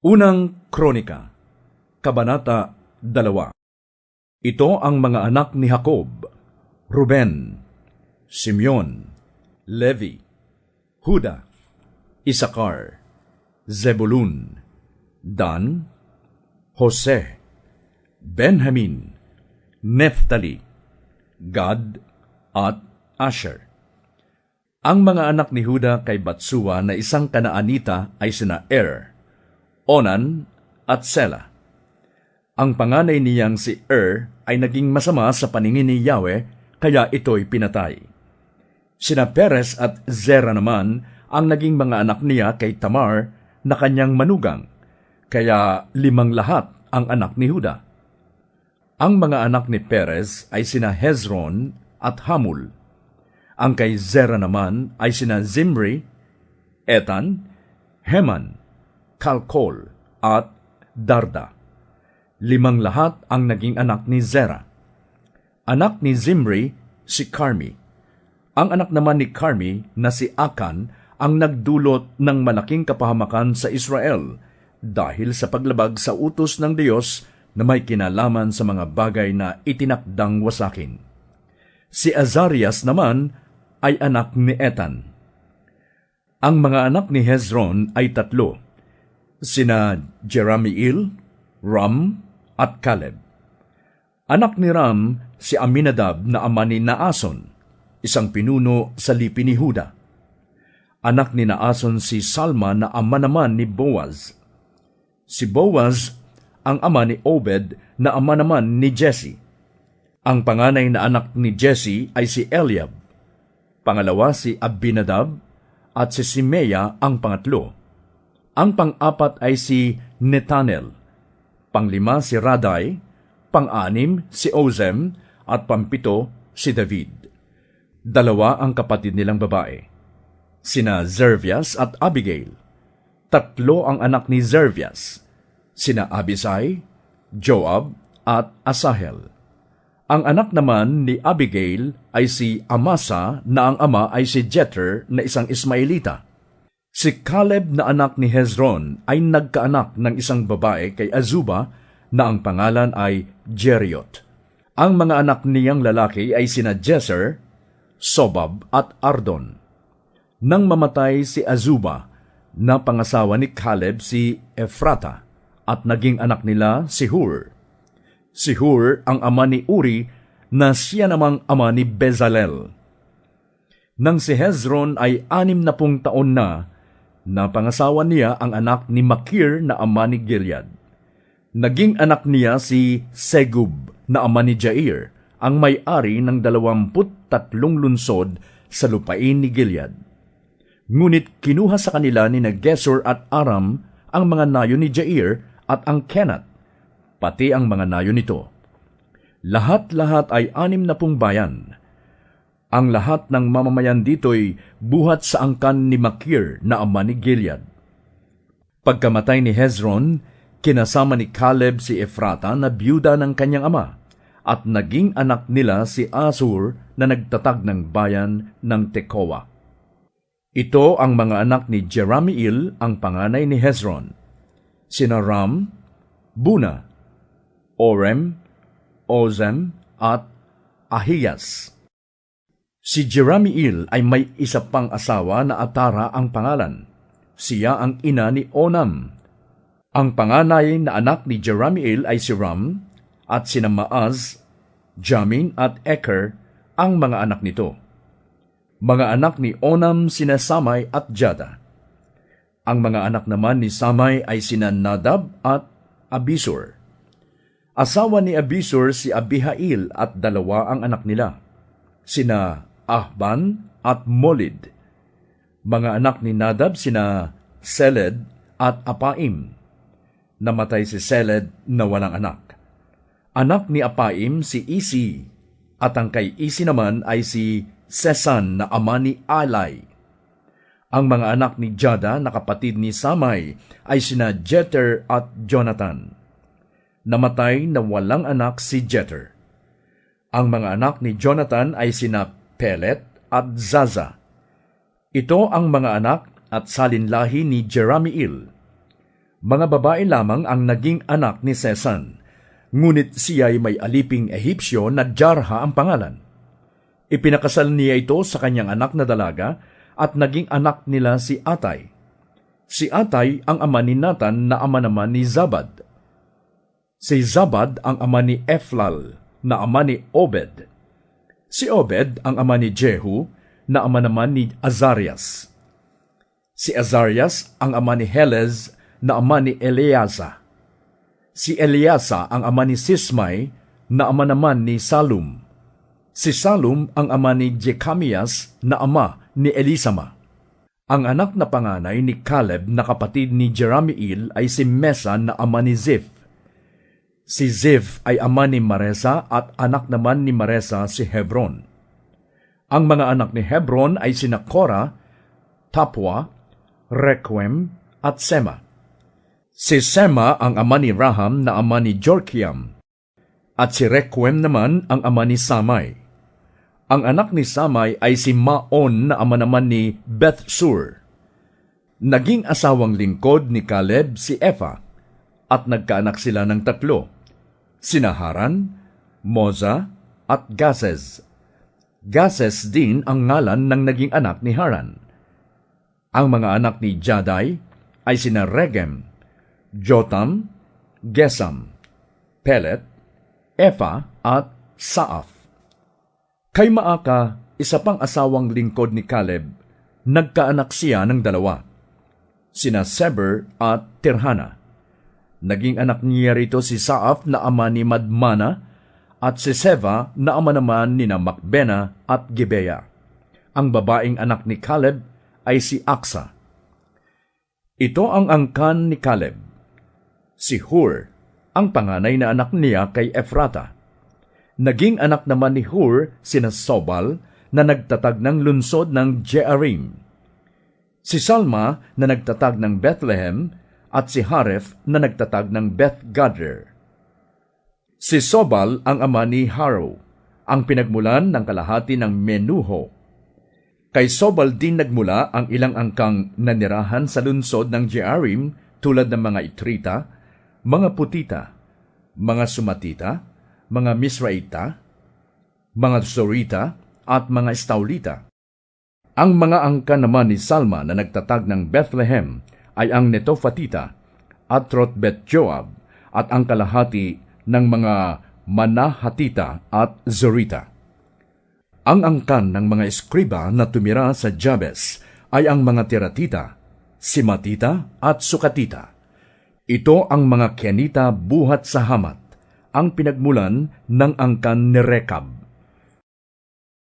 Unang Kronika, Kabanata 2. Ito ang mga anak ni Jacob: Ruben, Simeon, Levi, Huda, Isakar, Zebulun, Dan, Jose, Benjamin, Neftali, Gad, at Asher. Ang mga anak ni Huda kay Batsuwa na isang Kanaanita ay sina Onan at Sela. Ang panganay niyang si ay naging masama sa paningin ni Yahweh, kaya ito'y pinatay. Sina Perez at Zera naman ang naging mga anak niya kay Tamar na kanyang manugang, kaya 5 lahat ang anak ni Huda. Ang mga anak ni Perez ay sina Hezron at Hamul. Ang kay Zera naman ay sina Zimri, Etan, Heman, Kalkol, at Darda. 5 lahat ang naging anak ni Zera. Anak ni Zimri, si Carmi. Ang anak naman ni Carmi na si Akan ang nagdulot ng malaking kapahamakan sa Israel dahil sa paglabag sa utos ng Diyos na may kinalaman sa mga bagay na itinakdang wasakin. Si Azarias naman ay anak ni Etan. Ang mga anak ni Hezron ay 3, sina Jeramiel, Ram, at Caleb. Anak ni Ram si Aminadab na ama ni Naason, isang pinuno sa lipi ni Huda. Anak ni Naason si Salma na ama naman ni Boaz. Si Boaz ang ama ni Obed na ama naman ni Jesse. Ang panganay na anak ni Jesse ay si Eliab, pangalawa si Abinadab, at si Simeya ang pangatlo. Ang pang-4 ay si Netanel, pang-5 si Raday, pang-6 si Ozem, at pang-7 si David. 2 ang kapatid nilang babae, sina Zervias at Abigail. 3 ang anak ni Zervias, sina Abisai, Joab, at Asahel. Ang anak naman ni Abigail ay si Amasa na ang ama ay si Jether na isang Ismaelita. Si Caleb na anak ni Hezron ay nagkaanak ng isang babae kay Azuba na ang pangalan ay Jeriot. Ang mga anak niyang lalaki ay sina Jeser, Sobab at Ardon. Nang mamatay si Azuba, na pangasawa ni Caleb si Ephrata, at naging anak nila si Hur. Si Hur ang ama ni Uri na siya namang ama ni Bezalel. Nang si Hezron ay 60 taon na pangasawa niya ang anak ni Makir na ama ni Gilead. Naging anak niya si Segub na ama ni Jair, ang may-ari ng 23 lungsod sa lupain ni Gilead. Ngunit kinuha sa kanila ni Gesur at Aram ang mga nayo ni Jair at ang Kenat, pati ang mga nayo nito. Lahat-lahat ay 60 bayan. Ang lahat ng mamamayan dito'y buhat sa angkan ni Makir na ama ni Gilead. Pagkamatay ni Hezron, kinasama ni Caleb si Ephrata na byuda ng kanyang ama, at naging anak nila si Asur na nagtatag ng bayan ng Tekoa. Ito ang mga anak ni Jeramiel, ang panganay ni Hezron, sina Ram, Buna, Orem, Ozem, at Ahiyas. Si Jeramiel ay may isa pang asawa na Atara ang pangalan. Siya ang ina ni Onam. Ang panganay na anak ni Jeramiel ay si Ram, at sina Maaz, Jamin at Eker ang mga anak nito. Mga anak ni Onam sina Samay at Jada. Ang mga anak naman ni Samay ay sina Nadab at Abisur. Asawa ni Abisur si Abihail at 2 ang anak nila, sina Ahban at Molid. Mga anak ni Nadab sina Seled at Apaim. Namatay si Seled na walang anak. Anak ni Apaim si Isi, at ang kay Isi naman ay si Sesan na ama ni Alay. Ang mga anak ni Jada na kapatid ni Samay ay sina Jether at Jonathan. Namatay na walang anak si Jether. Ang mga anak ni Jonathan ay sina Pelet at Zaza. Ito ang mga anak at salinlahi ni Jeramiel. Mga babae lamang ang naging anak ni Sesan, ngunit siya'y may aliping Ehipsyo na Jarha ang pangalan. Ipinakasal niya ito sa kanyang anak na dalaga at naging anak nila si Atay. Si Atay ang ama ni Natan na ama naman ni Zabad. Si Zabad ang ama ni Eflal na ama ni Obed. Si Obed ang ama ni Jehu na ama naman ni Azarias. Si Azarias ang ama ni Helez na ama ni Eleasa. Si Eleasa ang ama ni Sismai na ama naman ni Salum. Si Salum ang ama ni Jekamias na ama ni Elisama. Ang anak na panganay ni Caleb na kapatid ni Jeramiel ay si Mesa na ama ni Ziph. Si Ziph ay ama ni Maresa at anak naman ni Maresa si Hebron. Ang mga anak ni Hebron ay sina Korah, Tapua, Requem at Sema. Si Sema ang ama ni Raham na ama ni Jorkiam, at si Requem naman ang ama ni Samai. Ang anak ni Samai ay si Maon na ama naman ni Bethsur. Naging asawang lingkod ni Caleb si Epha, at nagkaanak sila ng 3, sina Haran, Moza, at Gazez. Gazez din ang ngalan ng naging anak ni Haran. Ang mga anak ni Jadai ay sina Regem, Jotam, Gesam, Pelet, Epha at Saaf. Kay Maaka, isa pang asawang lingkod ni Caleb, nagkaanak siya ng 2, sina Seber at Tirhana. Naging anak niya rito si Saaf na ama ni Madmana at si Seva na ama naman ni Makbena at Gibeah. Ang babaeng anak ni Caleb ay si Aksa. Ito ang angkan ni Caleb. Si Hur, ang panganay na anak niya kay Ephrata. Naging anak naman ni Hur sina Sobal na nagtatag ng lungsod ng Jearim, si Salma na nagtatag ng Bethlehem at si Haref na nagtatag ng Beth-Gadder. Si Sobal ang ama ni Haro, ang pinagmulan ng kalahati ng Menuho. Kay Sobal din nagmula ang ilang angkang nanirahan sa lungsod ng Jearim tulad ng mga Itrita, mga Putita, mga Sumatita, mga Misraita, mga Zorita, at mga Estaulita. Ang mga angka naman ni Salma na nagtatag ng Bethlehem ay ang Netofatita, Atrot Bet Joab, at ang kalahati ng mga Manahatita at Zorita. Ang angkan ng mga eskriba na tumira sa Jabes ay ang mga Tiratita, Simatita at Sukatita. Ito ang mga Kenita buhat sa Hamat, ang pinagmulan ng angkan ni Rekab.